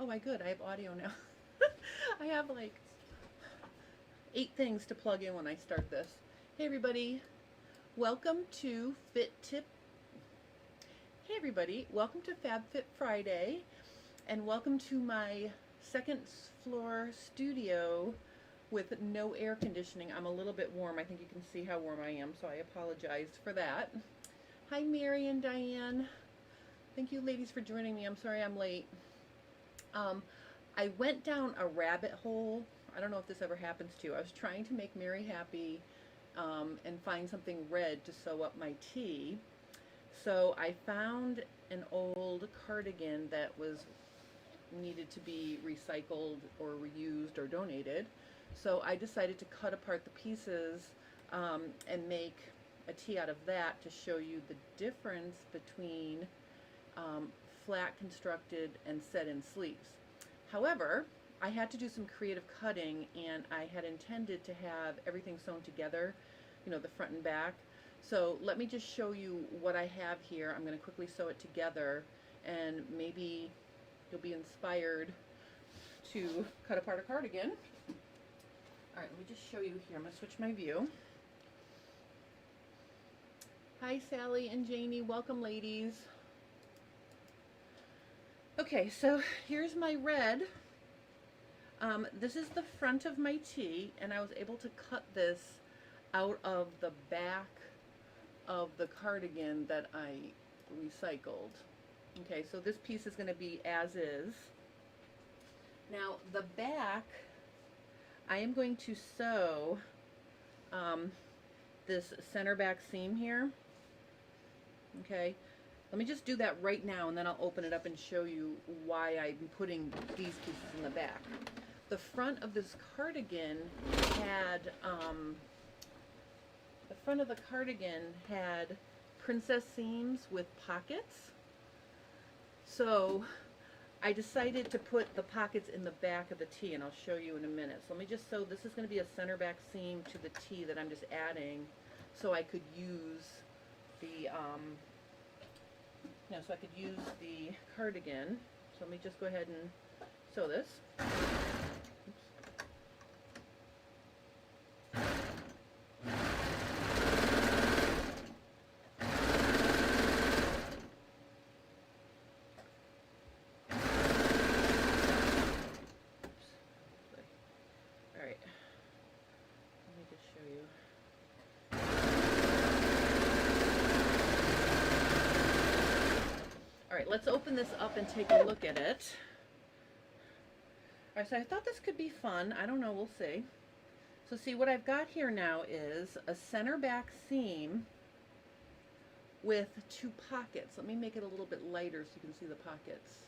Oh my good, I have audio now. I have like 8 things to plug in when I start this. Hey everybody, welcome to Fit Tip. Hey everybody, welcome to Fab Fit Friday, and welcome to my second floor studio with no air conditioning. I'm a little bit warm. I think you can see how warm I am, so I apologize for that. Hi Mary and Diane. Thank you ladies for joining me. I'm sorry I'm late. I went down a rabbit hole. I don't know if this ever happens to you. I was trying to make Mary happy and find something red to sew up my tea. So I found an old cardigan that was needed to be recycled or reused or donated. So I decided to cut apart the pieces and make a tee out of that to show you the difference between flat constructed and set-in sleeves. However, I had to do some creative cutting, and I had intended to have everything sewn together, you know, the front and back. So let me just show you what I have here. I'm going to quickly sew it together, and maybe you'll be inspired to cut apart a cardigan. All right, let me just show you here. I'm going to switch my view. Hi Sally and Janie, welcome ladies. Okay, so here's my red. This is the front of my tee, and I was able to cut this out of the back of the cardigan that I recycled. Okay, so this piece is going to be as is. Now the back, I am going to sew this center back seam here. Okay, let me just do that right now, and then I'll open it up and show you why I'm putting these pieces in the back. The front of this cardigan had, princess seams with pockets. So I decided to put the pockets in the back of the tee, and I'll show you in a minute. So let me just sew, this is going to be a center back seam to the tee that I'm just adding, so I could use the, so I could use the cardigan. So let me just go ahead and sew this. Let's open this up and take a look at it. All right, so I thought this could be fun. I don't know, we'll see. So see, what I've got here now is a center back seam with 2 pockets. Let me make it a little bit lighter so you can see the pockets.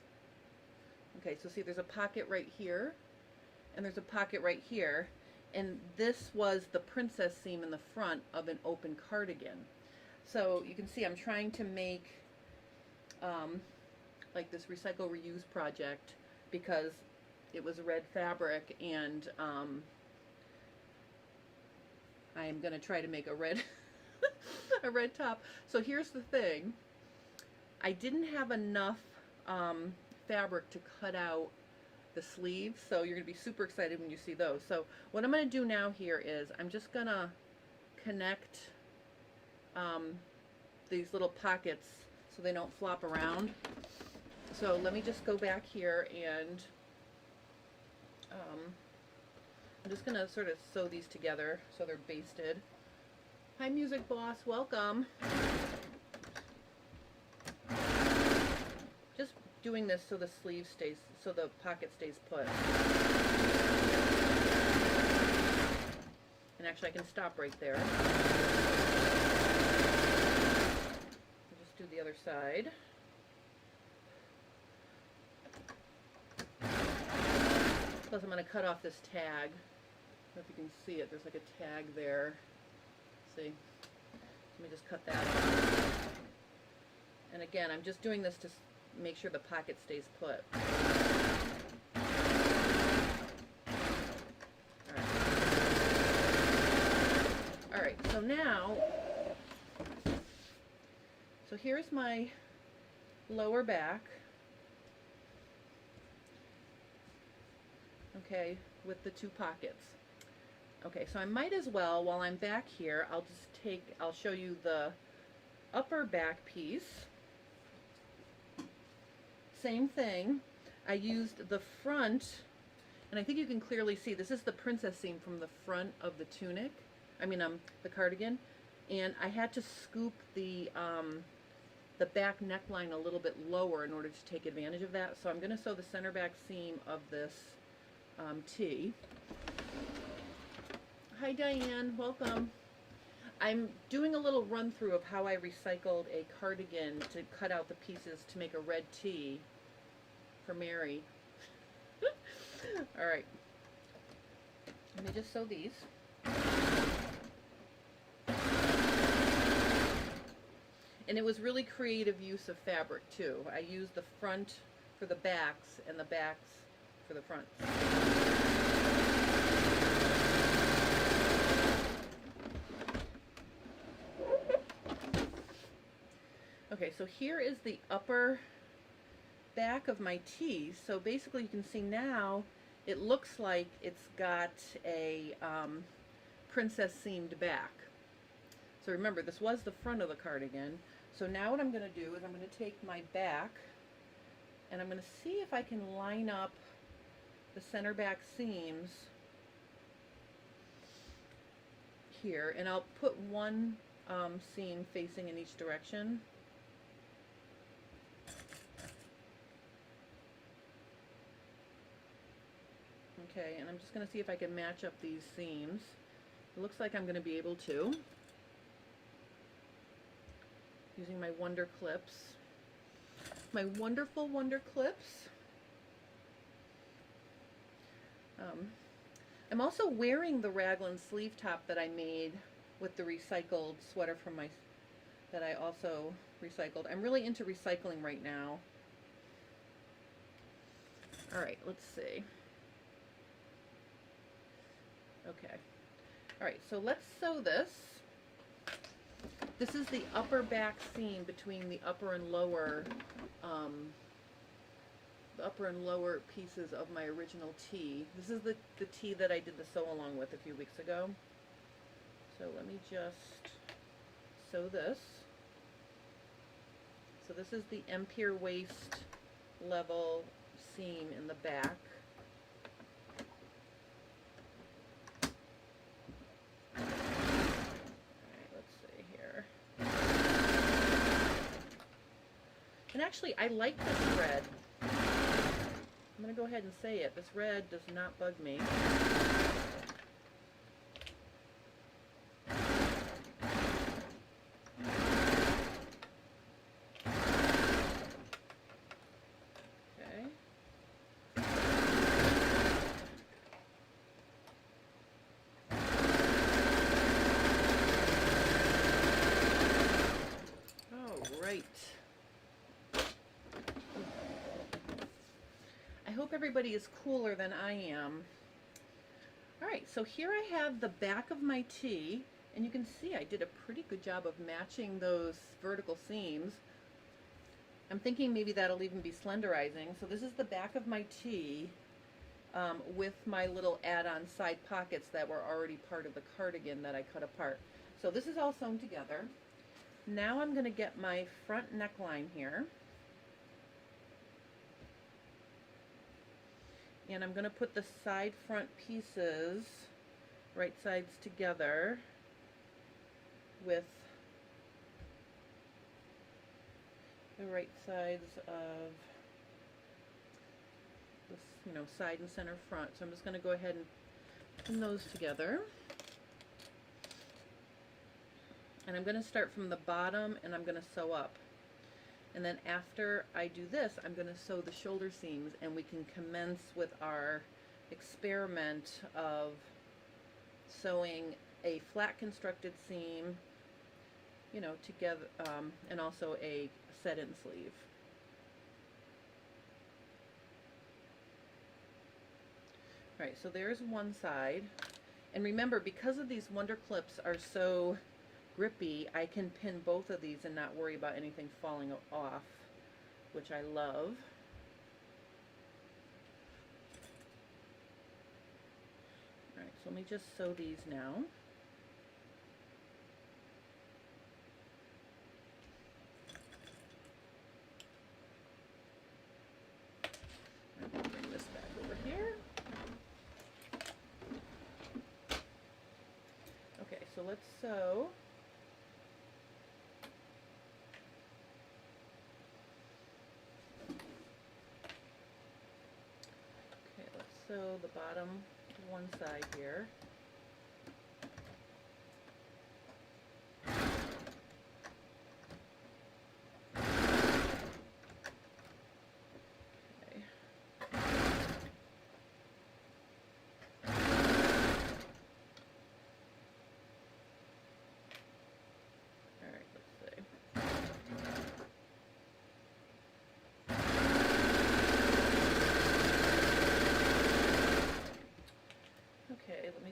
Okay, so see, there's a pocket right here, and there's a pocket right here, and this was the princess seam in the front of an open cardigan. So you can see I'm trying to make like this recycle reuse project because it was red fabric, and I am going to try to make a red a red top. So here's the thing, I didn't have enough fabric to cut out the sleeves, so you're going to be super excited when you see those. So what I'm going to do now here is I'm just going to connect these little pockets so they don't flop around. So let me just go back here, and I'm just going to sort of sew these together so they're basted. Hi Music Boss, welcome. Just doing this so the sleeve stays, so the pocket stays put. And actually I can stop right there. I'll just do the other side. Plus I'm going to cut off this tag. I don't know if you can see it. There's like a tag there. See? Let me just cut that off. And again, I'm just doing this to make sure the pocket stays put. Alright, so now, so here's my lower back. okay, with the 2 pockets. Okay, so I might as well, while I'm back here, I'll show you the upper back piece. Same thing. I used the front, and I think you can clearly see this is the princess seam from the front of the tunic. The cardigan, and I had to scoop the back neckline a little bit lower in order to take advantage of that. So I'm going to sew the center back seam of this tee. Hi Diane, welcome. I'm doing a little run through of how I recycled a cardigan to cut out the pieces to make a red tee for Mary. All right, let me just sew these. And it was really creative use of fabric too. I used the front for the backs and the backs for the front. Okay, so here is the upper back of my tee. So basically you can see now it looks like it's got a princess seamed back. So remember, this was the front of the cardigan. So now what I'm going to do is I'm going to take my back and I'm going to see if I can line up the center back seams here, and I'll put one seam facing in each direction. Okay, and I'm just going to see if I can match up these seams. It looks like I'm going to be able to, using my Wonder Clips. My wonderful Wonder Clips. I'm also wearing the raglan sleeve top that I made with the recycled sweater from that I also recycled. I'm really into recycling right now. All right, let's see. Okay. All right, so let's sew this. This is the upper back seam between the upper and lower pieces of my original tee. This is the tee that I did the sew along with a few weeks ago. So let me just sew this. So this is the empire waist level seam in the back. And actually, I like this red. I'm going to go ahead and say it. This red does not bug me. Okay. All right. I hope everybody is cooler than I am. All right, so here I have the back of my tee, and you can see I did a pretty good job of matching those vertical seams. I'm thinking maybe that'll even be slenderizing. So this is the back of my tee with my little add-on side pockets that were already part of the cardigan that I cut apart. So this is all sewn together. Now I'm going to get my front neckline here. And I'm going to put the side front pieces, right sides together, with the right sides of this, side and center front. So I'm just going to go ahead and pin those together. And I'm going to start from the bottom and I'm going to sew up. And then after I do this, I'm going to sew the shoulder seams, and we can commence with our experiment of sewing a flat constructed seam, together, and also a set-in sleeve. All right, so there's one side. And remember, because of these Wonder Clips are so grippy, I can pin both of these and not worry about anything falling off, which I love. So let me just sew these now. Bring this back over here. Okay, so let's sew. Okay, let's sew the bottom one side here.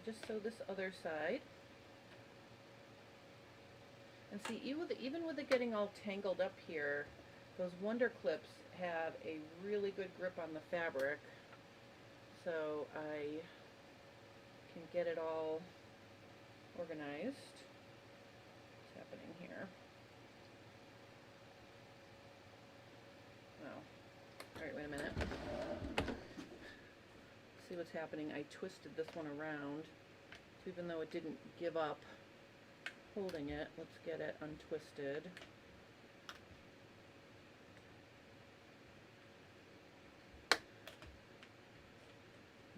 Just sew this other side. And see, even with it getting all tangled up here, those Wonder Clips have a really good grip on the fabric, so I can get it all organized. What's happening here? Oh, alright, wait a minute. See what's happening. I twisted this one around, so even though it didn't give up holding it, let's get it untwisted.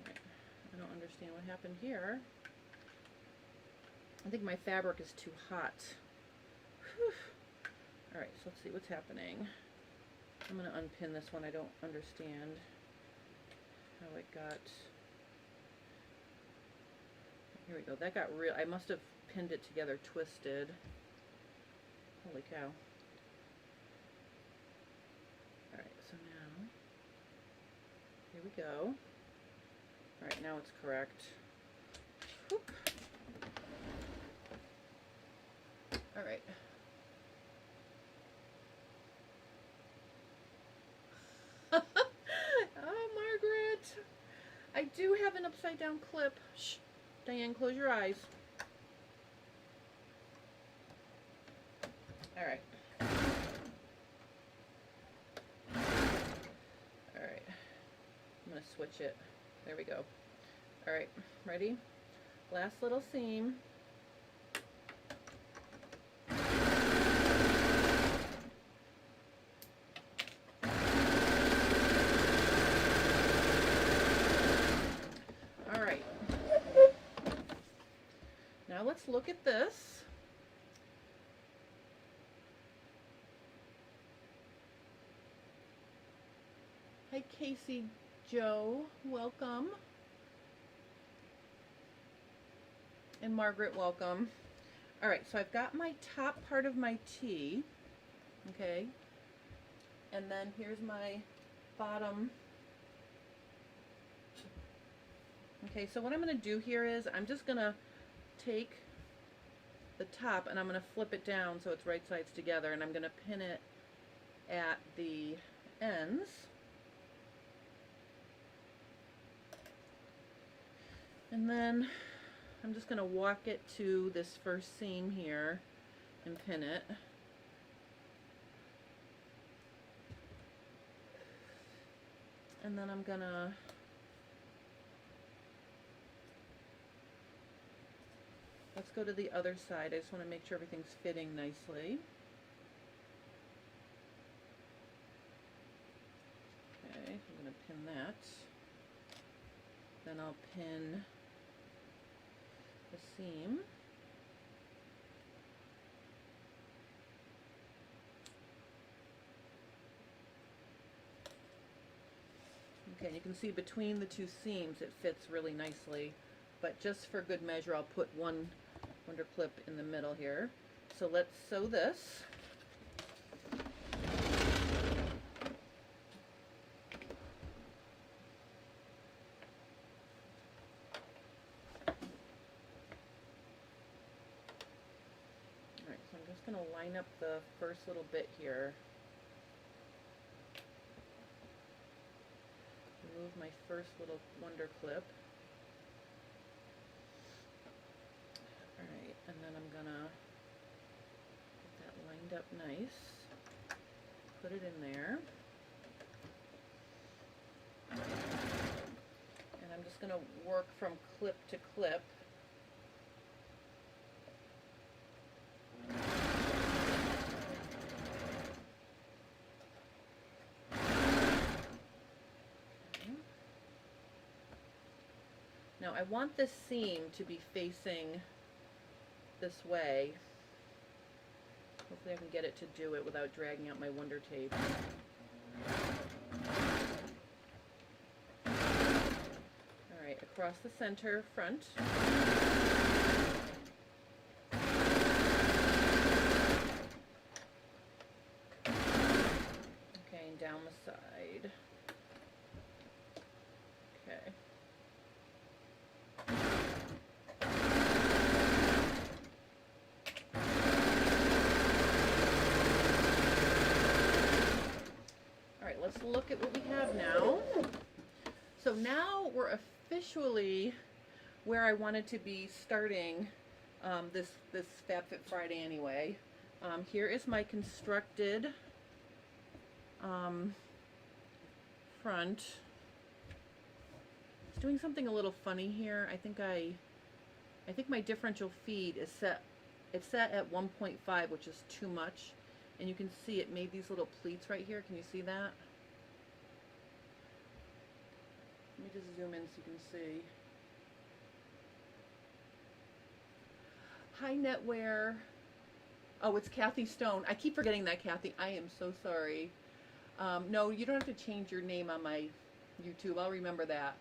Right. I don't understand what happened here. I think my fabric is too hot. Alright, so let's see what's happening. I'm going to unpin this one. I don't understand how it got. Here we go. That got real. I must have pinned it together twisted. Holy cow. Alright, so now, here we go. Alright, now it's correct. Whoop. Alright. Oh, Margaret! I do have an upside down clip. Shh. Diane, close your eyes. Alright. Alright. I'm going to switch it. There we go. Alright, ready? Last little seam. Alright. Now let's look at this. Hi Casey Joe, welcome. And Margaret, welcome. Alright, so I've got my top part of my tee, okay, and then here's my bottom. Okay, so what I'm going to do here is I'm just going to take the top and I'm going to flip it down so it's right sides together, and I'm going to pin it at the ends. And then I'm just going to walk it to this first seam here and pin it. And then I'm going to let's go to the other side. I just want to make sure everything's fitting nicely. Okay, I'm going to pin that. Then I'll pin the seam. Okay, you can see between the two seams it fits really nicely, but just for good measure I'll put one Wonder Clip in the middle here. So let's sew this. I'm going to line up the first little bit here. Remove my first little Wonder Clip. lined up nice. Put it in there. And I'm just going to work from clip to clip. Now I want this seam to be facing this way. Hopefully I can get it to do it without dragging out my Wonder Tape. Alright, across the center, front. Okay, and down the side. Okay. Let's look at what we have now. So now we're officially where I wanted to be starting this Fab Fit Friday anyway. Here is my constructed front. It's doing something a little funny here. I think my differential feed is set. It's set at 1.5, which is too much. And you can see it made these little pleats right here. Can you see that? Let me just zoom in so you can see. Hi, Netwear. Oh, it's Kathy Stone. I keep forgetting that, Kathy. I am so sorry. No, you don't have to change your name on my YouTube. I'll remember that.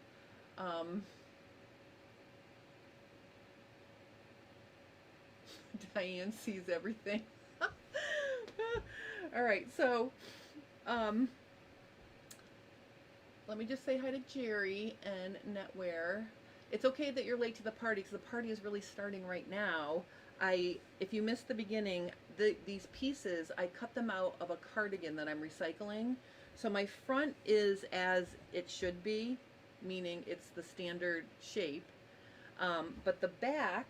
Diane sees everything. All right, so let me just say hi to Jerry and Netwear. It's okay that you're late to the party because the party is really starting right now. If you missed the beginning, these pieces, I cut them out of a cardigan that I'm recycling. So my front is as it should be, meaning it's the standard shape. But the back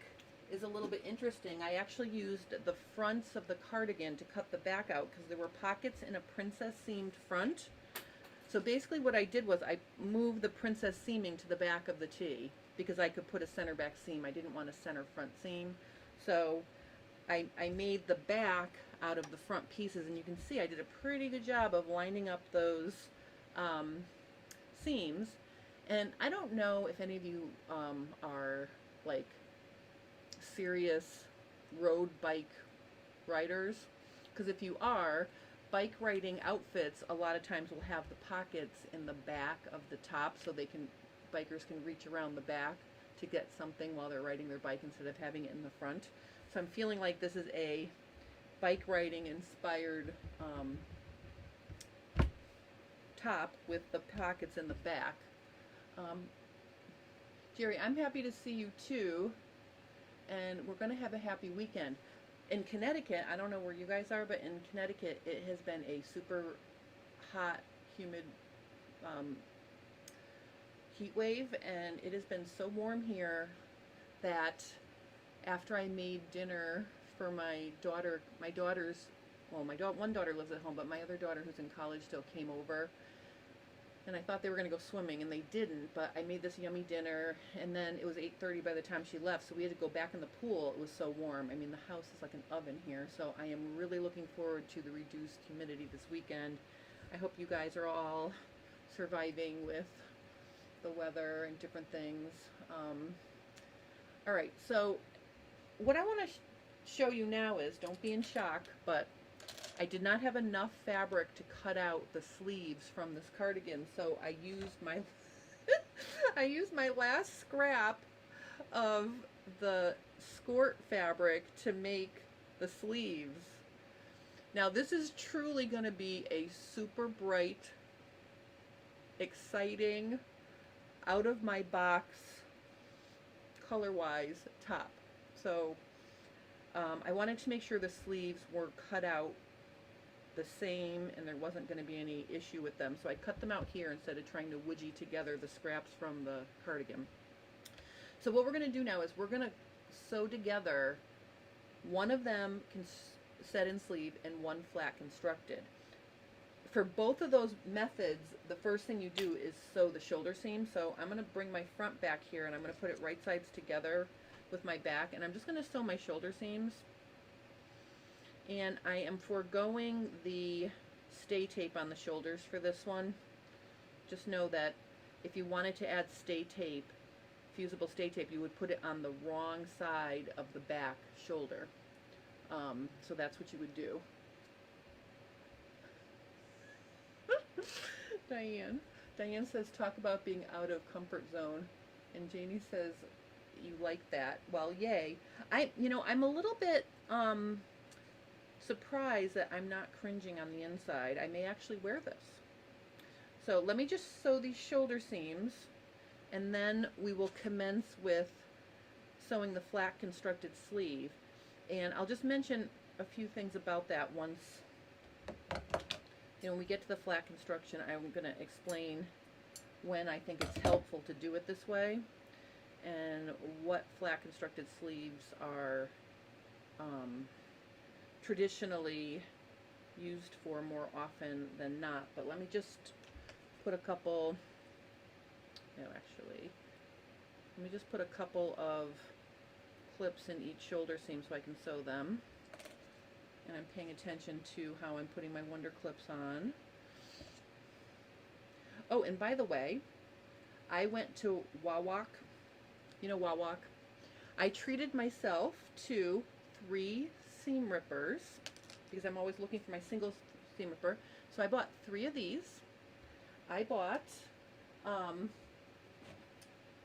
is a little bit interesting. I actually used the fronts of the cardigan to cut the back out because there were pockets in a princess seamed front. So basically what I did was I moved the princess seaming to the back of the tee because I could put a center back seam. I didn't want a center front seam. So I made the back out of the front pieces, and you can see I did a pretty good job of lining up those seams. And I don't know if any of you are like serious road bike riders, because if you are, bike riding outfits a lot of times will have the pockets in the back of the top so bikers can reach around the back to get something while they're riding their bike instead of having it in the front. So I'm feeling like this is a bike riding inspired top with the pockets in the back. Jerry, I'm happy to see you too, and we're going to have a happy weekend. In Connecticut, I don't know where you guys are, but in Connecticut, it has been a super hot, humid heat wave, and it has been so warm here that after I made dinner for my daughter, one daughter lives at home, but my other daughter who's in college still came over, and I thought they were going to go swimming, and they didn't, but I made this yummy dinner, and then it was 8:30 by the time she left, so we had to go back in the pool. It was so warm. I mean, the house is like an oven here, so I am really looking forward to the reduced humidity this weekend. I hope you guys are all surviving with the weather and different things. All right, so what I want to show you now is, don't be in shock, but I did not have enough fabric to cut out the sleeves from this cardigan, so I used my I used my last scrap of the skirt fabric to make the sleeves. Now this is truly going to be a super bright, exciting, out of my box color-wise top. So I wanted to make sure the sleeves were cut out the same and there wasn't going to be any issue with them, so I cut them out here instead of trying to widgie together the scraps from the cardigan. So what we're going to do now is we're going to sew together. One of them set in sleeve and one flat constructed. For both of those methods, the first thing you do is sew the shoulder seam. So I'm going to bring my front back here and I'm going to put it right sides together with my back, and I'm just going to sew my shoulder seams. And I am foregoing the stay tape on the shoulders for this one. Just know that if you wanted to add stay tape, fusible stay tape, you would put it on the wrong side of the back shoulder. So that's what you would do. Diane says, talk about being out of comfort zone. And Janie says, you like that. Well, yay. I'm a little bit surprised that I'm not cringing on the inside. I may actually wear this. So let me just sew these shoulder seams, and then we will commence with sewing the flat constructed sleeve. And I'll just mention a few things about that once, when we get to the flat construction. I'm going to explain when I think it's helpful to do it this way, and what flat constructed sleeves are traditionally used for more often than not. But let me just put a couple, let me just put a couple of clips in each shoulder seam so I can sew them. And I'm paying attention to how I'm putting my Wonder clips on. Oh, and by the way, I went to Wawak. You know Wawak? I treated myself to 3 seam rippers because I'm always looking for my single seam ripper. So I bought 3 of these. I bought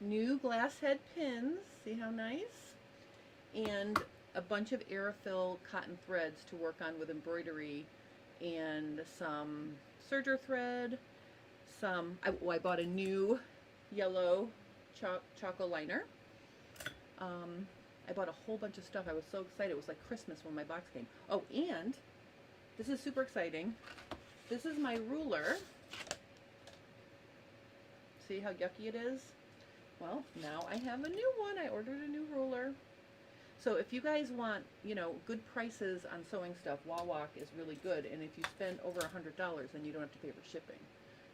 new glass head pins. See how nice? And a bunch of Aerofill cotton threads to work on with embroidery, and some serger thread. I bought a new yellow choco liner. I bought a whole bunch of stuff. I was so excited. It was like Christmas when my box came. Oh, and this is super exciting. This is my ruler. See how yucky it is? Well, now I have a new one. I ordered a new ruler. So if you guys want, good prices on sewing stuff, Wawak is really good. And if you spend over $100, then you don't have to pay for shipping.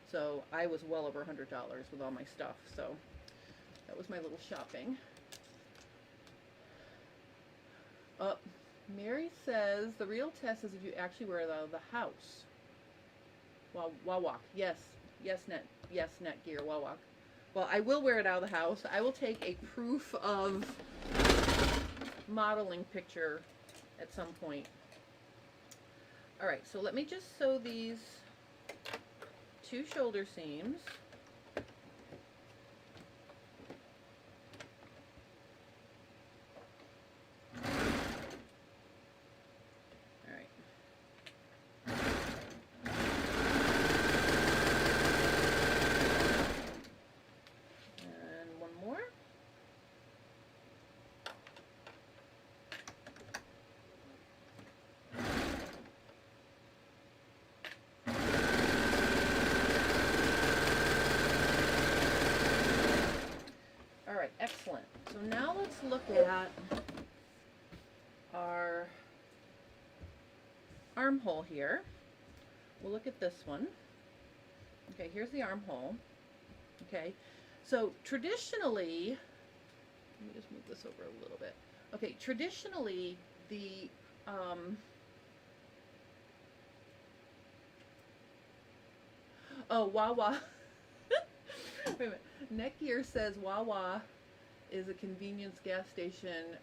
So I was well over $100 with all my stuff. So that was my little shopping. Mary says the real test is if you actually wear it out of the house. Wawak. Yes, Netgear, Wawak. Well, I will wear it out of the house. I will take a proof of modeling picture at some point. All right, so let me just sew these 2 shoulder seams. All right. And one more. Excellent. So now let's look at our armhole here. We'll look at this one. Okay, here's the armhole. Okay, so traditionally, let me just move this over a little bit. Okay, traditionally the Wawa. Wait a minute. Netgear says Wawa is a convenience gas station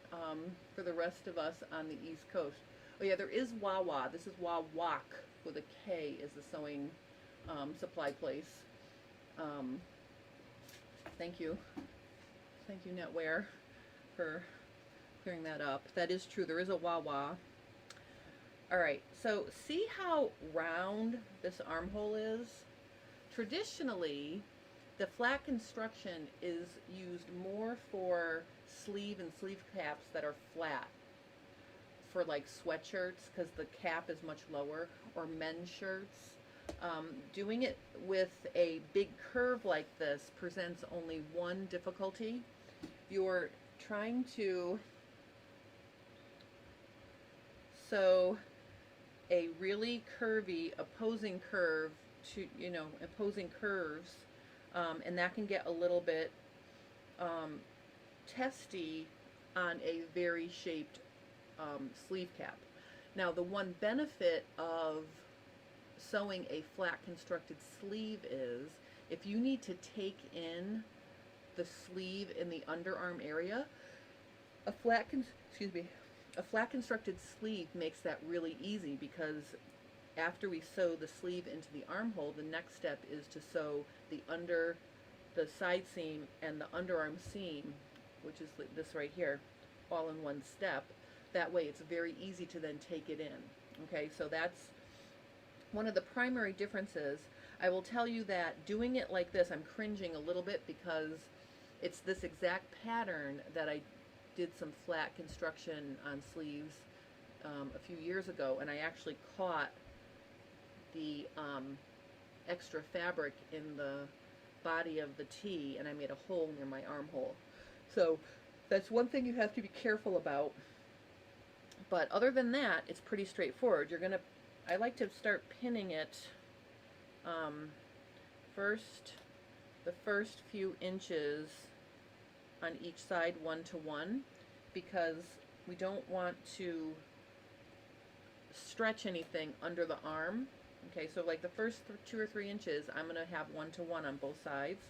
for the rest of us on the East Coast. Oh yeah, there is Wawa. This is Wawak with a K is the sewing supply place. Thank you. Thank you, Netwear, for clearing that up. That is true. There is a Wawa. All right, so see how round this armhole is? Traditionally, the flat construction is used more for sleeve and sleeve caps that are flat, for like sweatshirts because the cap is much lower, or men's shirts. Doing it with a big curve like this presents only one difficulty. You're trying to sew a really curvy opposing curve to, opposing curves, and that can get a little bit testy on a very shaped sleeve cap. Now, the one benefit of sewing a flat constructed sleeve is if you need to take in the sleeve in the underarm area, a flat constructed sleeve makes that really easy, because after we sew the sleeve into the armhole, the next step is to sew the side seam and the underarm seam, which is this right here, all in one step. That way it's very easy to then take it in. Okay, so that's one of the primary differences. I will tell you that doing it like this, I'm cringing a little bit, because it's this exact pattern that I did some flat construction on sleeves a few years ago, and I actually caught the extra fabric in the body of the tee, and I made a hole near my armhole. So that's one thing you have to be careful about. But other than that, it's pretty straightforward. I like to start pinning it the first few inches on each side, 1 to 1, because we don't want to stretch anything under the arm. Okay, so like the first 2 or 3 inches, I'm going to have 1 to 1 on both sides.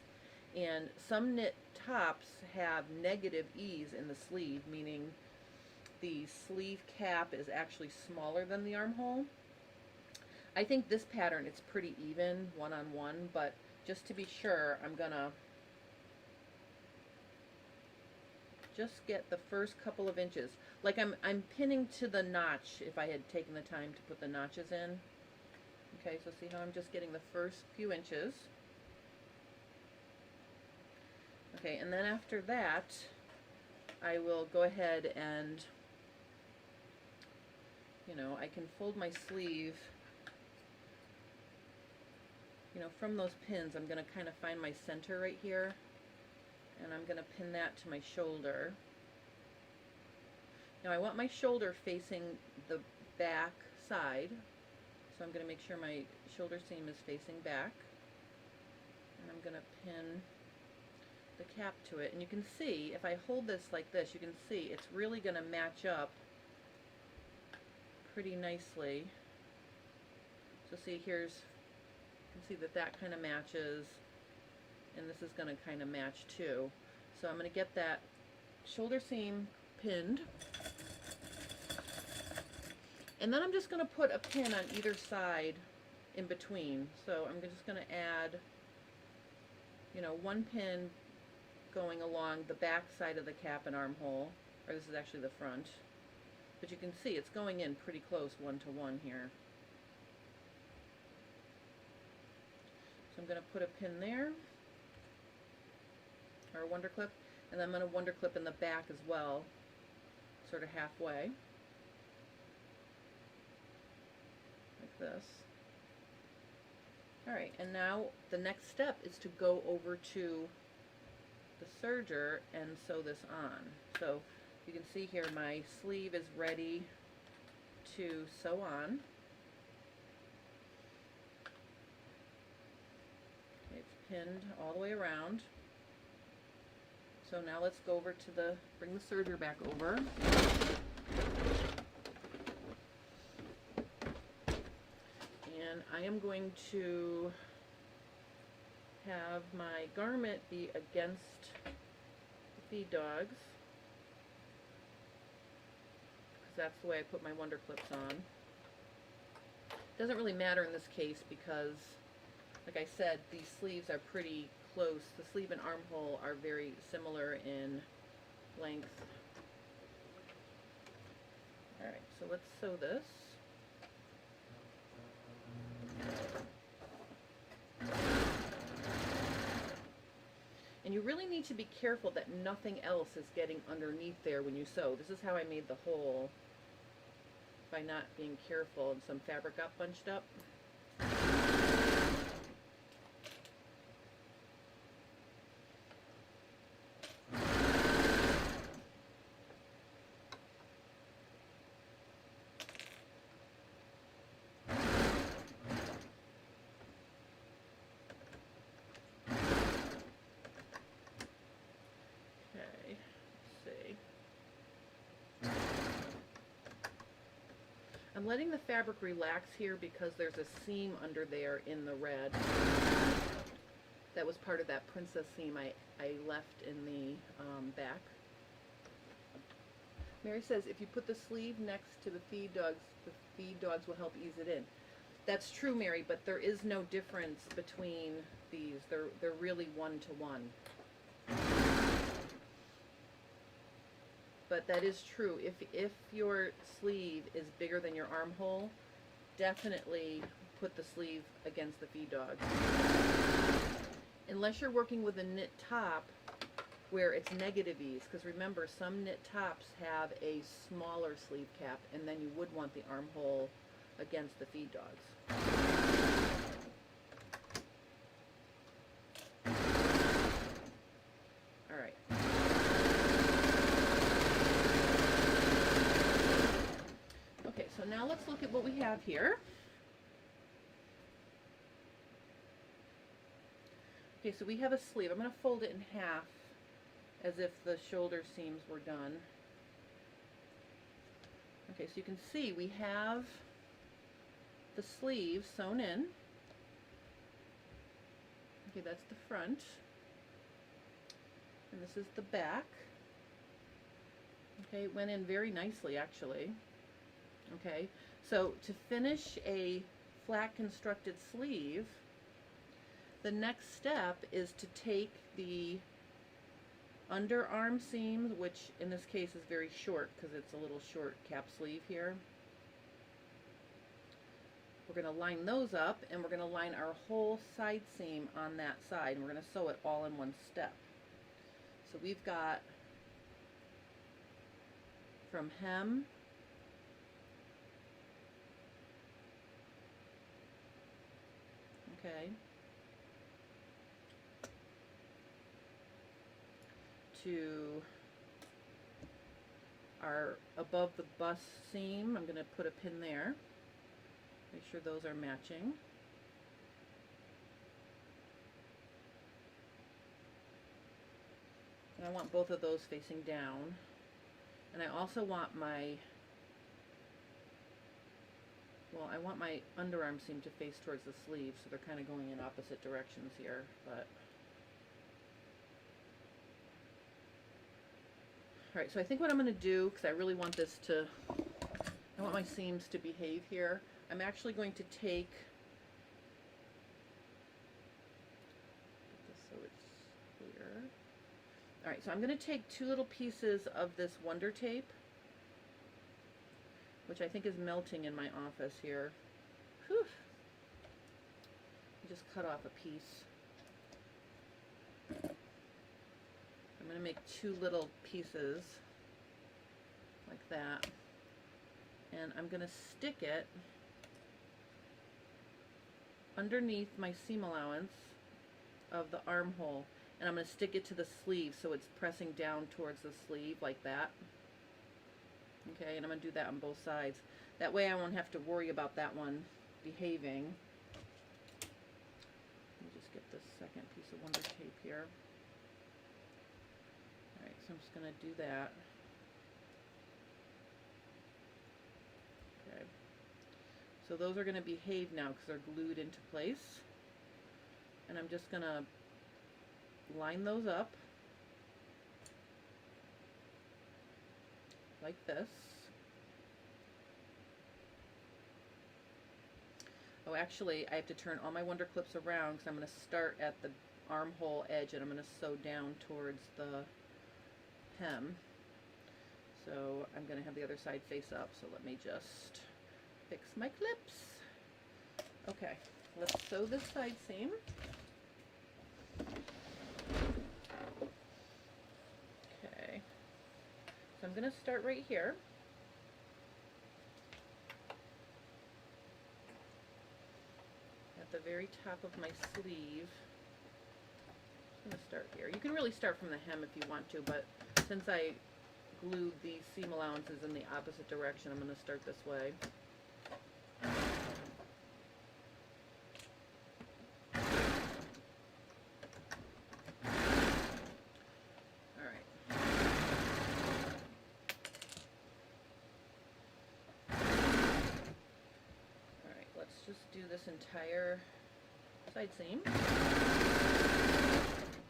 And some knit tops have negative ease in the sleeve, meaning the sleeve cap is actually smaller than the armhole. I think this pattern, it's pretty even, 1 on 1, but just to be sure, I'm gonna just get the first couple of inches. Like I'm pinning to the notch if I had taken the time to put the notches in. Okay, so see how I'm just getting the first few inches. Okay, and then after that, I will go ahead and, I can fold my sleeve. From those pins, I'm going to kind of find my center right here, and I'm going to pin that to my shoulder. Now I want my shoulder facing the back side, so I'm going to make sure my shoulder seam is facing back, and I'm going to pin the cap to it. And you can see, if I hold this like this, you can see it's really going to match up pretty nicely. So see, you can see that kind of matches, and this is going to kind of match too. So I'm going to get that shoulder seam pinned, and then I'm just going to put a pin on either side in between. So I'm just going to add, one pin going along the back side of the cap and armhole, or this is actually the front, but you can see it's going in pretty close 1 to 1 here. So I'm going to put a pin there, or a wonder clip, and then I'm going to wonder clip in the back as well, sort of halfway, like this. Alright, and now the next step is to go over to the serger and sew this on. So you can see here my sleeve is ready to sew on. It's pinned all the way around. So now let's go over to bring the serger back over. And I am going to have my garment be against the feed dogs, because that's the way I put my wonder clips on. Doesn't really matter in this case because, like I said, these sleeves are pretty close. The sleeve and armhole are very similar in length. Alright, so let's sew this. And you really need to be careful that nothing else is getting underneath there when you sew. This is how I made the hole, by not being careful, and some fabric got bunched up. I'm letting the fabric relax here because there's a seam under there in the red. That was part of that princess seam I left in the back. Mary says if you put the sleeve next to the feed dogs will help ease it in. That's true, Mary, but there is no difference between these. They're really one-to-one. But that is true. If your sleeve is bigger than your armhole, definitely put the sleeve against the feed dog. Unless you're working with a knit top where it's negative ease, because remember, some knit tops have a smaller sleeve cap, and then you would want the armhole against the feed dogs. All right. Okay, so now let's look at what we have here. Okay, so we have a sleeve. I'm going to fold it in half as if the shoulder seams were done. Okay, so you can see we have the sleeve sewn in. Okay, that's the front. And this is the back. Okay, it went in very nicely actually. Okay, so to finish a flat constructed sleeve, the next step is to take the underarm seams, which in this case is very short because it's a little short cap sleeve here. We're going to line those up, and we're going to line our whole side seam on that side, and we're going to sew it all in one step. So we've got from hem okay to our above the bust seam. I'm going to put a pin there. Make sure those are matching. And I want both of those facing down. And I also want my, well, I want my underarm seam to face towards the sleeve, so they're kind of going in opposite directions here, but. Alright, so I think what I'm going to do, because I really want this to, I want my seams to behave here, I'm actually going to take, so it's clear. Alright, so I'm going to take two little pieces of this Wonder Tape, which I think is melting in my office here. Whew. I just cut off a piece. I'm going to make two little pieces like that, and I'm going to stick it underneath my seam allowance of the armhole, and I'm going to stick it to the sleeve so it's pressing down towards the sleeve like that. Okay, and I'm going to do that on both sides. That way I won't have to worry about that one behaving. Let me just get this second piece of Wonder Tape here. Alright, so I'm just going to do that. Okay. So those are going to behave now because they're glued into place. And I'm just going to line those up like this. Oh, actually, I have to turn all my Wonder Clips around because I'm going to start at the armhole edge and I'm going to sew down towards the hem. So I'm going to have the other side face up, so let me just fix my clips. Okay, let's sew this side seam. Okay, so I'm going to start right here. At the very top of my sleeve. I'm going to start here. You can really start from the hem if you want to, but since I glued these seam allowances in the opposite direction, I'm going to start this way. just do this entire side seam.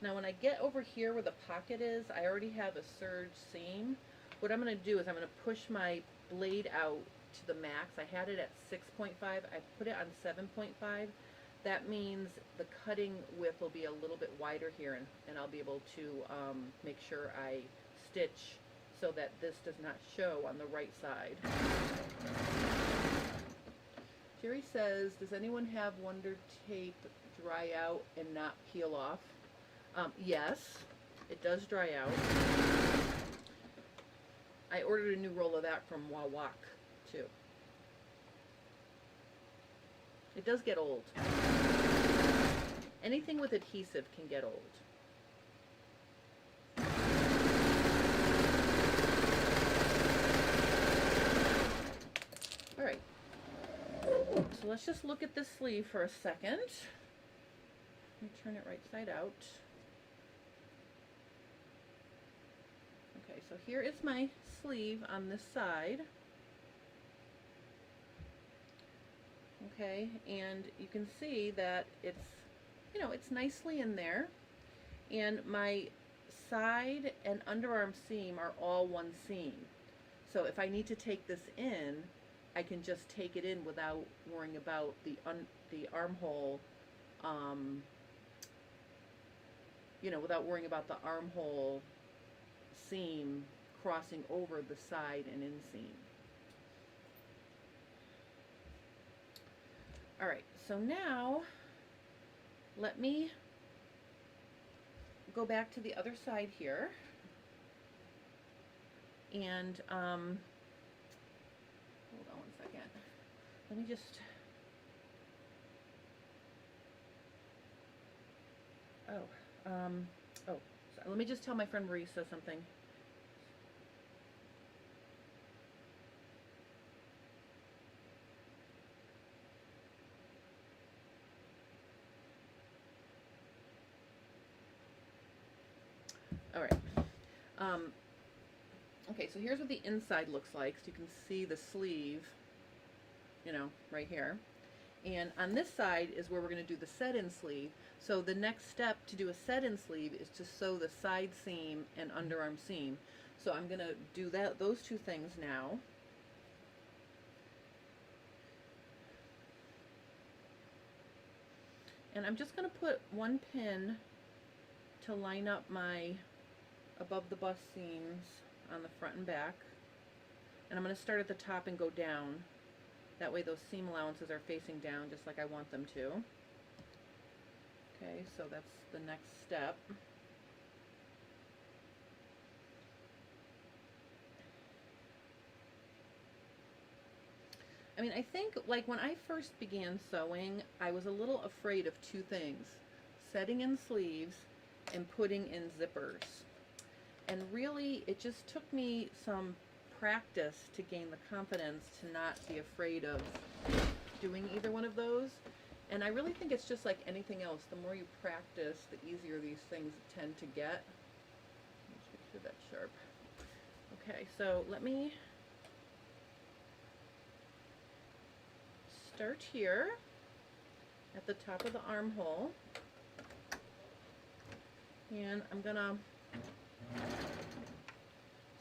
Now when I get over here where the pocket is, I already have a serge seam. What I'm going to do is I'm going to push my blade out to the max. I had it at 6.5. I put it on 7.5. That means the cutting width will be a little bit wider here, and I'll be able to make sure I stitch so that this does not show on the right side. Jerry says, does anyone have Wonder Tape dry out and not peel off? Yes, it does dry out. I ordered a new roll of that from Wawak too. It does get old. Anything with adhesive can get old. All right, so let's just look at this sleeve for a second. Let me turn it right side out. Okay, so here is my sleeve on this side. Okay, and you can see that it's, you know, it's nicely in there, and my side and underarm seam are all one seam. So if I need to take this in, I can just take it in without worrying about the armhole, you know, without worrying about the armhole seam crossing over the side and inseam. All right, so now let me go back to the other side here, and hold on one second. Let me just, let me just tell my friend Marisa something. All right. Okay, so here's what the inside looks like. So you can see the sleeve, you know, right here. And on this side is where we're going to do the set-in sleeve. So the next step to do a set-in sleeve is to sew the side seam and underarm seam. So I'm going to do those two things now. And I'm just going to put one pin to line up my above the bust seams on the front and back, and I'm going to start at the top and go down. That way those seam allowances are facing down just like I want them to. Okay, so that's the next step. I mean, I think like when I first began sewing, I was a little afraid of two things: setting in sleeves and putting in zippers. And really, it just took me some practice to gain the confidence to not be afraid of doing either one of those. And I really think it's just like anything else. The more you practice, the easier these things tend to get. Let's make sure that's sharp. Okay, so let me start here at the top of the armhole. And I'm gonna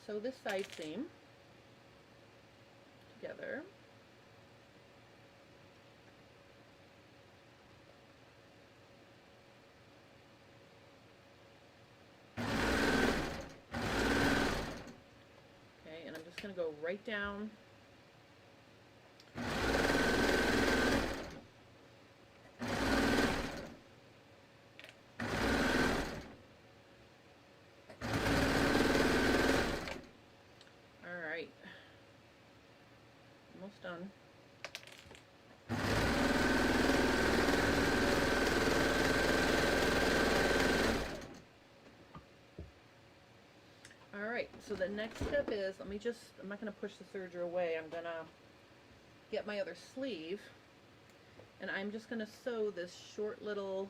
sew this side seam together. Okay, and I'm just gonna go right down. Almost done. All right, so the next step is, I'm not going to push the serger away. I'm going to get my other sleeve, and I'm just going to sew this short little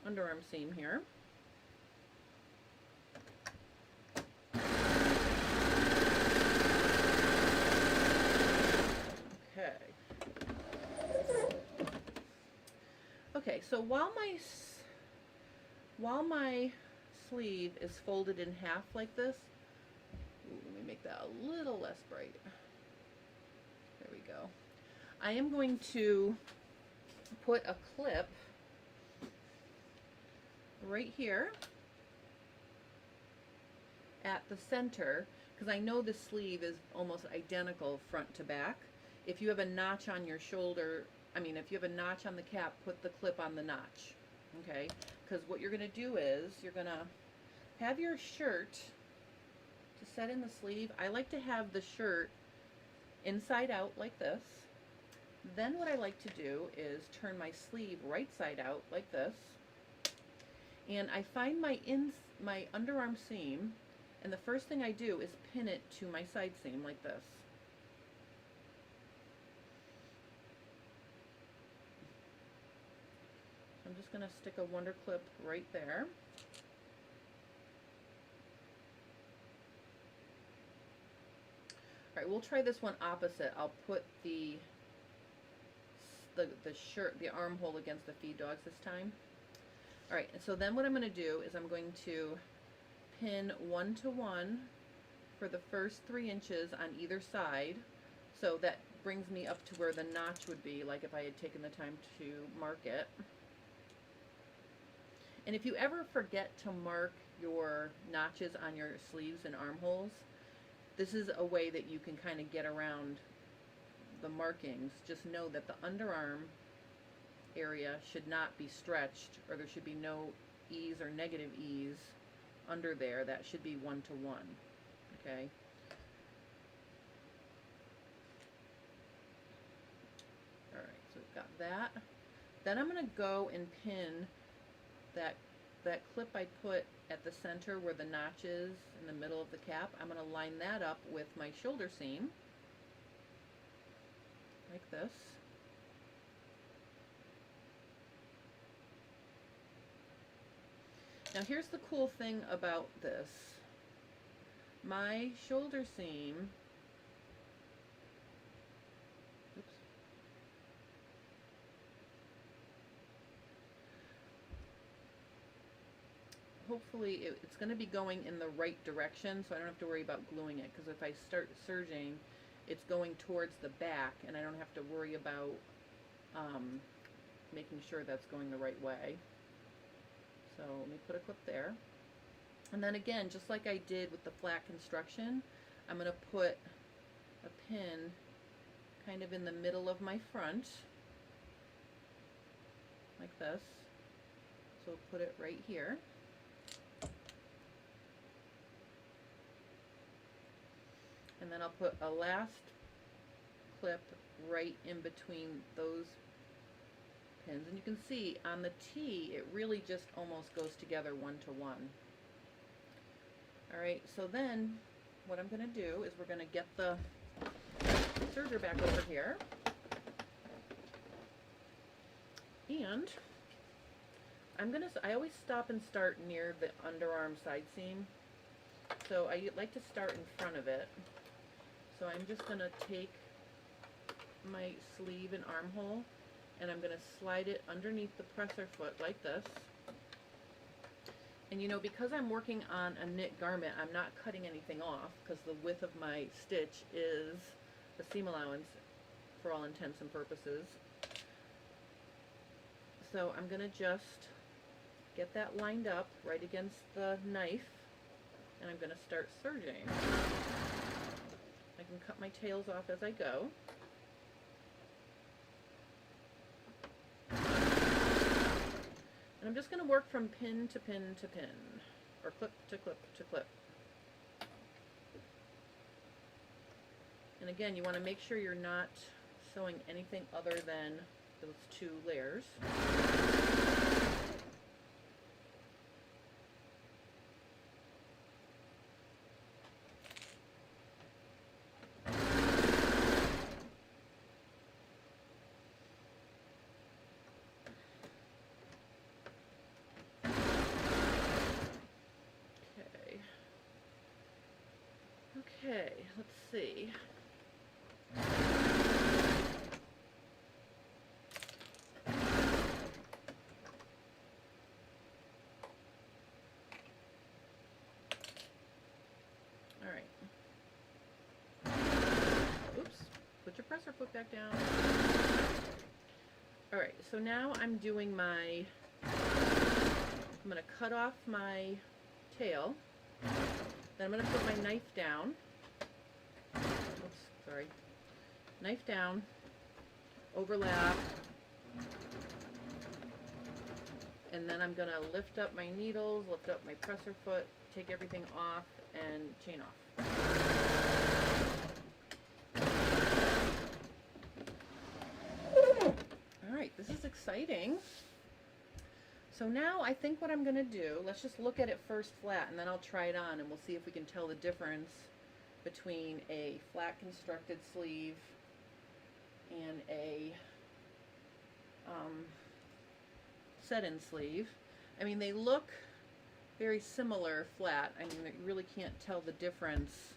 underarm seam here. Okay, so while my sleeve is folded in half like this, ooh, let me make that a little less bright. There we go. I am going to put a clip right here at the center, because I know the sleeve is almost identical front to back. If you have a notch on your shoulder, if you have a notch on the cap, put the clip on the notch, okay? Because what you're going to do is you're going to have your shirt to set in the sleeve. I like to have the shirt inside out like this. Then what I like to do is turn my sleeve right side out like this. And I find my underarm seam, and the first thing I do is pin it to my side seam like this. I'm just going to stick a wonder clip right there. All right, we'll try this one opposite. I'll put the shirt, the armhole against the feed dogs this time. All right, and so then what I'm going to do is I'm going to pin 1 to 1 for the first 3 inches on either side. So that brings me up to where the notch would be, like if I had taken the time to mark it. And if you ever forget to mark your notches on your sleeves and armholes, this is a way that you can kind of get around the markings. Just know that the underarm area should not be stretched, or there should be no ease or negative ease under there. That should be 1 to 1, okay? All right, so we've got that. Then I'm going to go and pin that clip I put at the center where the notch is in the middle of the cap. I'm going to line that up with my shoulder seam like this. Now here's the cool thing about this. My shoulder seam, oops, hopefully it's going to be going in the right direction, so I don't have to worry about gluing it, because if I start serging, it's going towards the back, and I don't have to worry about making sure that's going the right way. So let me put a clip there. And then again, just like I did with the flat construction, I'm going to put a pin kind of in the middle of my front, like this. So put it right here. And then I'll put a last clip right in between those pins. And you can see on the T, it really just almost goes together 1 to 1. All right, so then what I'm going to do is we're going to get the serger back over here. And I always stop and start near the underarm side seam. So I like to start in front of it. So I'm just going to take my sleeve and armhole, and I'm going to slide it underneath the presser foot like this. And you know, because I'm working on a knit garment, I'm not cutting anything off, because the width of my stitch is the seam allowance for all intents and purposes. So I'm going to just get that lined up right against the knife, and I'm going to start serging. I can cut my tails off as I go. And I'm just going to work from pin to pin to pin, or clip to clip to clip. And again, you want to make sure you're not sewing anything other than those 2 layers. Okay, let's see. right. Oops. Put your presser foot back down. All right, so now I'm doing my, I'm going to cut off my tail. Then I'm going to put my knife down. Oops, sorry. Knife down, overlap, and then I'm going to lift up my needles, lift up my presser foot, take everything off, and chain off. Alright, this is exciting. So now I think what I'm going to do, let's just look at it first flat, and then I'll try it on, and we'll see if we can tell the difference between a flat constructed sleeve and a set-in sleeve. I mean, they look very similar flat. I mean, you really can't tell the difference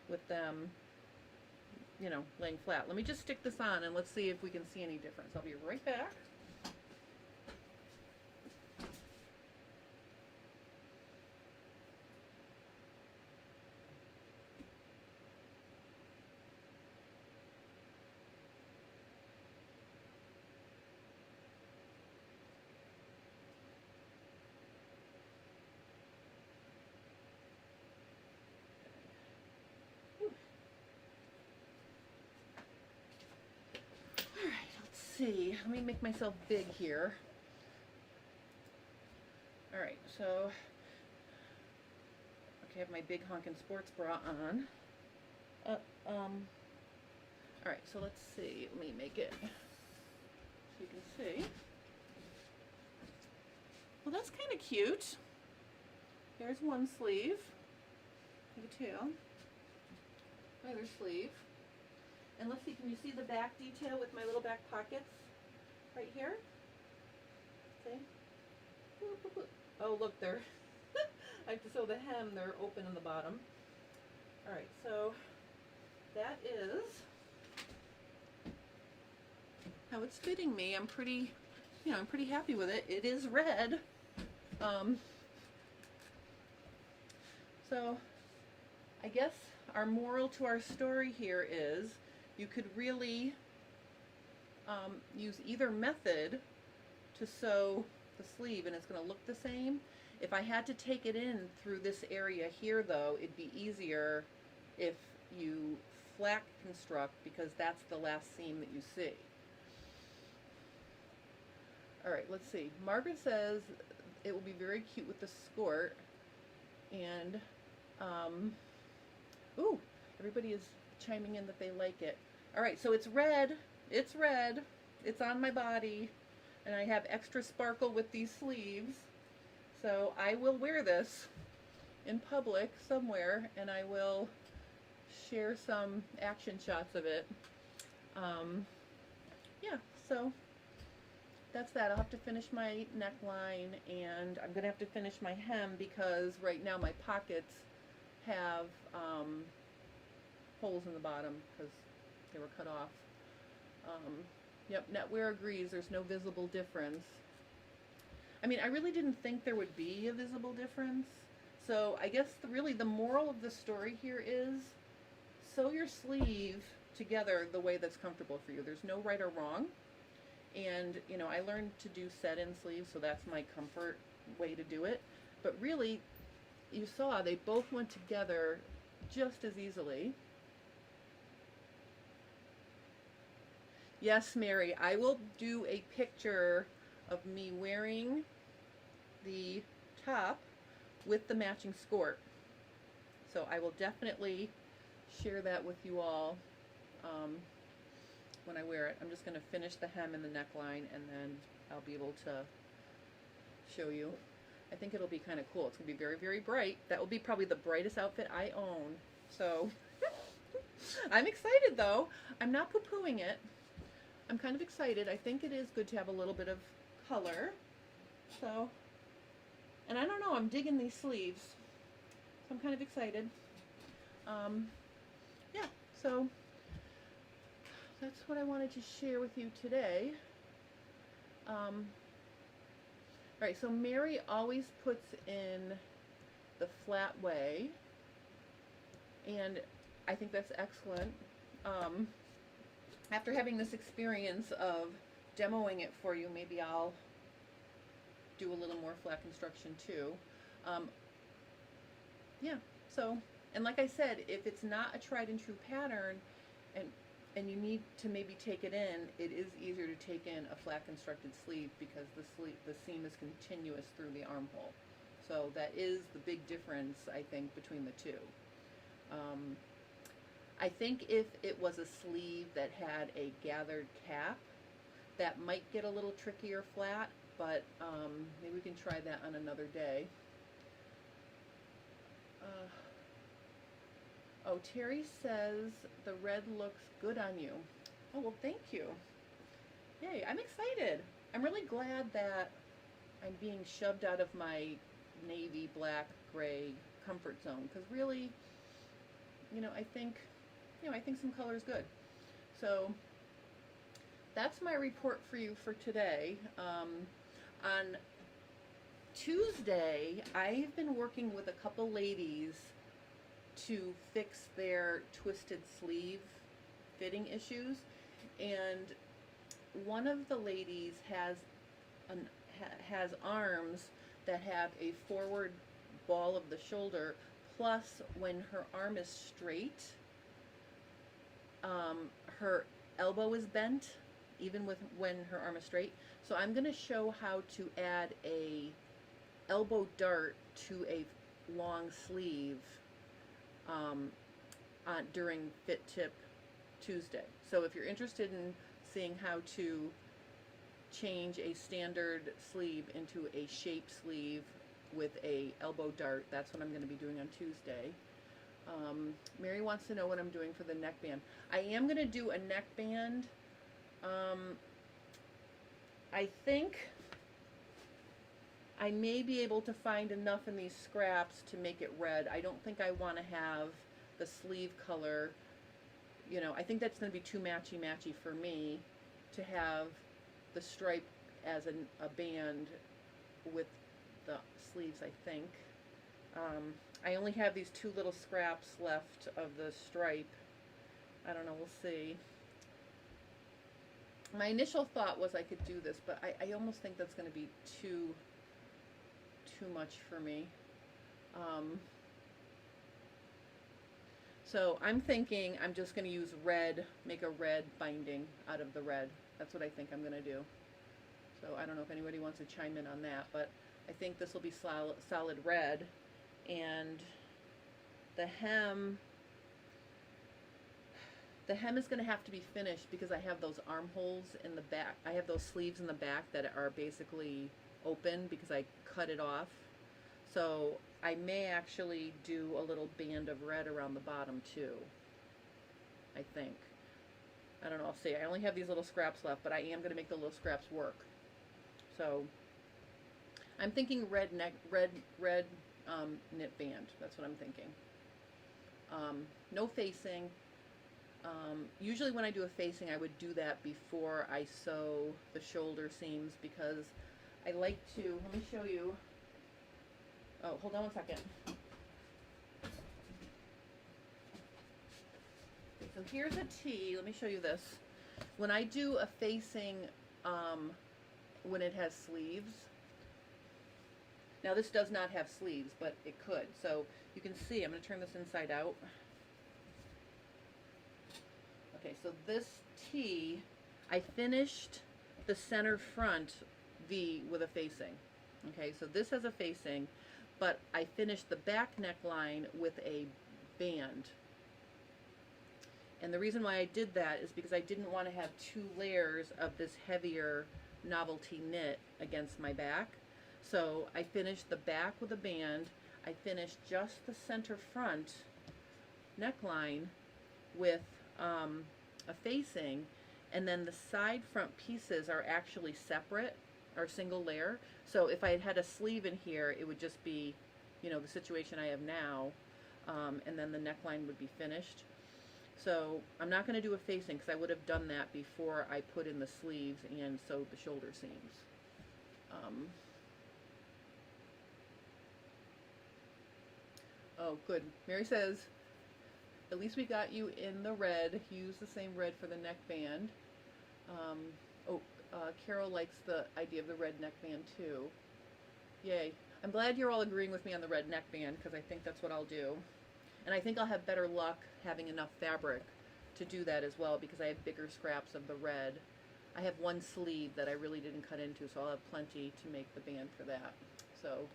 with them, you know, laying flat. Let me just stick this on and let's see if we can see any difference. I'll be right back. See, let me make myself big here. All right, so okay, I have my big honkin' sports bra on. All right, so let's see. Let me make it so you can see. Well, that's kind of cute. Here's one sleeve. Look at two. Other sleeve. And let's see, can you see the back detail with my little back pockets right here? See? Oh, look, they're, I have to sew the hem, they're open in the bottom. All right, so that is how it's fitting me. I'm pretty, I'm pretty happy with it. It is red. So I guess our moral to our story here is you could really use either method to sew the sleeve and it's going to look the same. If I had to take it in through this area here though, it'd be easier if you flat construct because that's the last seam that you see. Alright, let's see. Margaret says it will be very cute with the skirt and ooh, everybody is chiming in that they like it. Alright, so it's red. It's red. It's on my body. And I have extra sparkle with these sleeves. So I will wear this in public somewhere and I will share some action shots of it. Yeah, so that's that. I'll have to finish my neckline and I'm going to have to finish my hem because right now my pockets have holes in the bottom because they were cut off. Yep, Netwear agrees there's no visible difference. I mean, I really didn't think there would be a visible difference. So I guess really the moral of the story here is sew your sleeve together the way that's comfortable for you. There's no right or wrong. And, I learned to do set-in sleeves, so that's my comfort way to do it. But really, you saw they both went together just as easily. Yes, Mary, I will do a picture of me wearing the top with the matching skirt. So I will definitely share that with you all when I wear it. I'm just going to finish the hem and the neckline and then I'll be able to show you. I think it'll be kind of cool. It's going to be very, very bright. That will be probably the brightest outfit I own. So I'm excited though. I'm not poo-pooing it. I'm kind of excited. I think it is good to have a little bit of color. So, and I don't know, I'm digging these sleeves. So I'm kind of excited. Yeah, so that's what I wanted to share with you today. Alright, so Mary always puts in the flat way, and I think that's excellent. After having this experience of demoing it for you, maybe I'll do a little more flat construction too. Yeah, so, and like I said, if it's not a tried and true pattern, and you need to maybe take it in, it is easier to take in a flat constructed sleeve because the seam is continuous through the armhole. So that is the big difference, I think, between the two. I think if it was a sleeve that had a gathered cap, that might get a little trickier flat, but maybe we can try that on another day. Oh, Terry says the red looks good on you. Oh, well, thank you. Yay, I'm excited. I'm really glad that I'm being shoved out of my navy, black, gray comfort zone, because really, I think some color is good. So that's my report for you for today. On Tuesday, I've been working with a couple ladies to fix their twisted sleeve fitting issues, and one of the ladies has arms that have a forward ball of the shoulder, plus when her arm is straight, her elbow is bent even when her arm is straight. So I'm going to show how to add a elbow dart to a long sleeve during Fit Tip Tuesday. So if you're interested in seeing how to change a standard sleeve into a shape sleeve with a elbow dart, that's what I'm going to be doing on Tuesday. Mary wants to know what I'm doing for the neckband. I am going to do a neckband. I think I may be able to find enough in these scraps to make it red. I don't think I want to have the sleeve color, I think that's going to be too matchy-matchy for me to have the stripe as a band with the sleeves, I think. I only have these two little scraps left of the stripe. I don't know, we'll see. My initial thought was I could do this, but I almost think that's going to be too much for me. So I'm thinking I'm just going to use red, make a red binding out of the red. That's what I think I'm going to do. So I don't know if anybody wants to chime in on that, but I think this will be solid red. And the hem is going to have to be finished because I have those armholes in the back. I have those sleeves in the back that are basically open because I cut it off. So I may actually do a little band of red around the bottom too, I think. I don't know, I'll see. I only have these little scraps left, but I am going to make the little scraps work. So I'm thinking red knit band. That's what I'm thinking. No facing. Usually when I do a facing, I would do that before I sew the shoulder seams because I like to, let me show you. Oh, hold on one second. So here's a tee. Let me show you this. When I do a facing, when it has sleeves, now this does not have sleeves, but it could. So you can see, I'm going to turn this inside out. Okay, so this tee, I finished the center front V with a facing. Okay, so this has a facing, but I finished the back neckline with a band. And the reason why I did that is because I didn't want to have two layers of this heavier novelty knit against my back. So I finished the back with a band. I finished just the center front neckline with a facing, and then the side front pieces are actually separate, or single layer. So if I had had a sleeve in here, it would just be, the situation I have now, and then the neckline would be finished. So I'm not going to do a facing because I would have done that before I put in the sleeves and sewed the shoulder seams. Oh, good. Mary says, at least we got you in the red. Use the same red for the neckband. Um, Carol likes the idea of the red neckband too. Yay. I'm glad you're all agreeing with me on the red neckband, because I think that's what I'll do. And I think I'll have better luck having enough fabric to do that as well, because I have bigger scraps of the red. I have one sleeve that I really didn't cut into, so I'll have plenty to make the band for that. So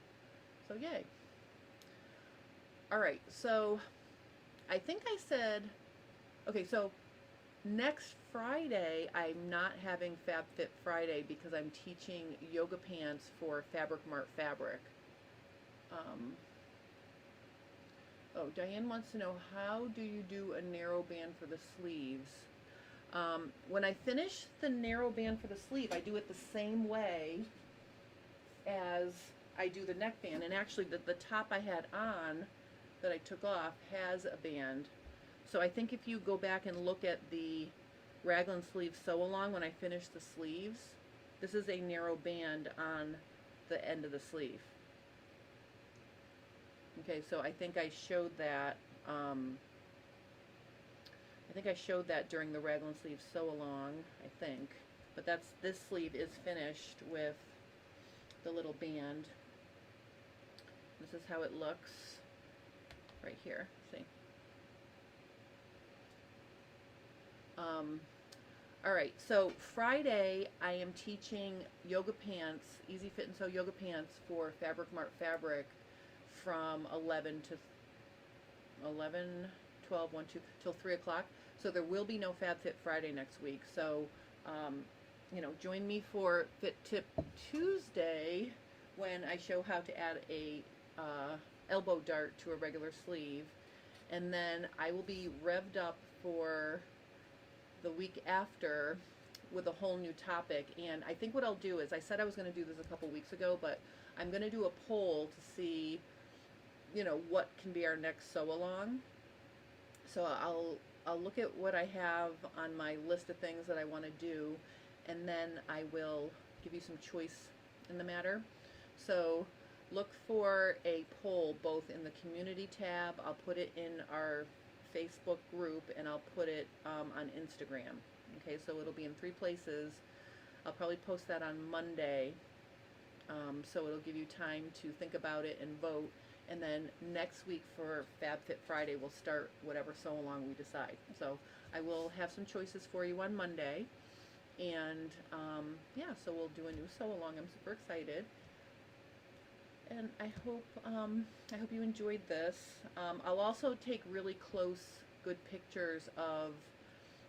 yay. All right, so I think I said, okay, so next Friday, I'm not having Fab Fit Friday because I'm teaching yoga pants for Fabric Mart Fabric. Diane wants to know, how do you do a narrow band for the sleeves? When I finish the narrow band for the sleeve, I do it the same way as I do the neckband. And actually, the top I had on that I took off has a band. So I think if you go back and look at the raglan sleeve sew along when I finish the sleeves, this is a narrow band on the end of the sleeve. Okay, so I think I showed that. During the raglan sleeve sew along, I think. But this sleeve is finished with the little band. This is how it looks right here. See. All right, so Friday I am teaching yoga pants, Easy Fit and Sew yoga pants for Fabric Mart Fabric from 11 to 12, 1, 2, till 3 o'clock. So there will be no Fab Fit Friday next week. So, join me for Fit Tip Tuesday when I show how to add a elbow dart to a regular sleeve. And then I will be revved up for the week after with a whole new topic. And I think what I'll do is, I said I was going to do this a couple weeks ago, but I'm going to do a poll to see, what can be our next sew along. So I'll look at what I have on my list of things that I want to do, and then I will give you some choice in the matter. So look for a poll both in the community tab. I'll put it in our Facebook group, and I'll put it on Instagram. Okay, so it'll be in 3 places. I'll probably post that on Monday, so it'll give you time to think about it and vote. And then next week for Fab Fit Friday, we'll start whatever sew along we decide. So I will have some choices for you on Monday. And so we'll do a new sew along. I'm super excited. And I hope you enjoyed this. I'll also take really close, good pictures of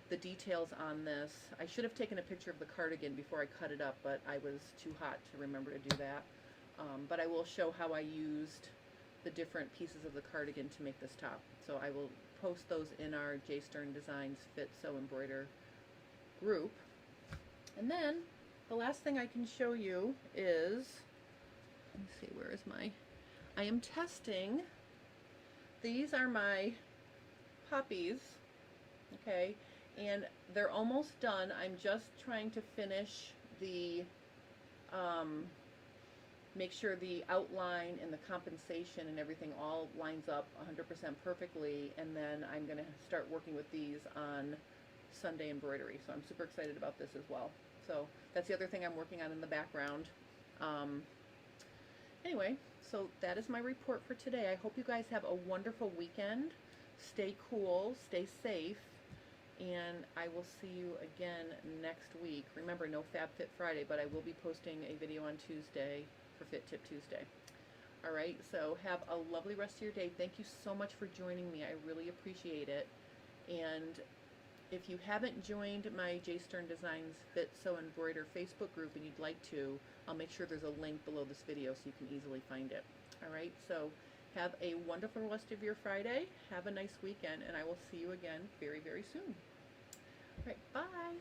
the details on this. I should have taken a picture of the cardigan before I cut it up, but I was too hot to remember to do that. But I will show how I used the different pieces of the cardigan to make this top. So I will post those in our J Stern Designs Fit Sew Embroider group. And then the last thing I can show you is, let me see, where is I am testing, these are my poppies, okay, and they're almost done. I'm just trying to finish the, make sure the outline and the compensation and everything all lines up 100% perfectly, and then I'm going to start working with these on Sunday embroidery. So I'm super excited about this as well. So that's the other thing I'm working on in the background. Anyway, so that is my report for today. I hope you guys have a wonderful weekend. Stay cool, stay safe, and I will see you again next week. Remember, no Fab Fit Friday, but I will be posting a video on Tuesday for Fit Tip Tuesday. All right, so have a lovely rest of your day. Thank you so much for joining me. I really appreciate it. And if you haven't joined my J Stern Designs Fit Sew Embroider Facebook group and you'd like to, I'll make sure there's a link below this video so you can easily find it. All right, so have a wonderful rest of your Friday. Have a nice weekend, and I will see you again very, very soon. All right, bye.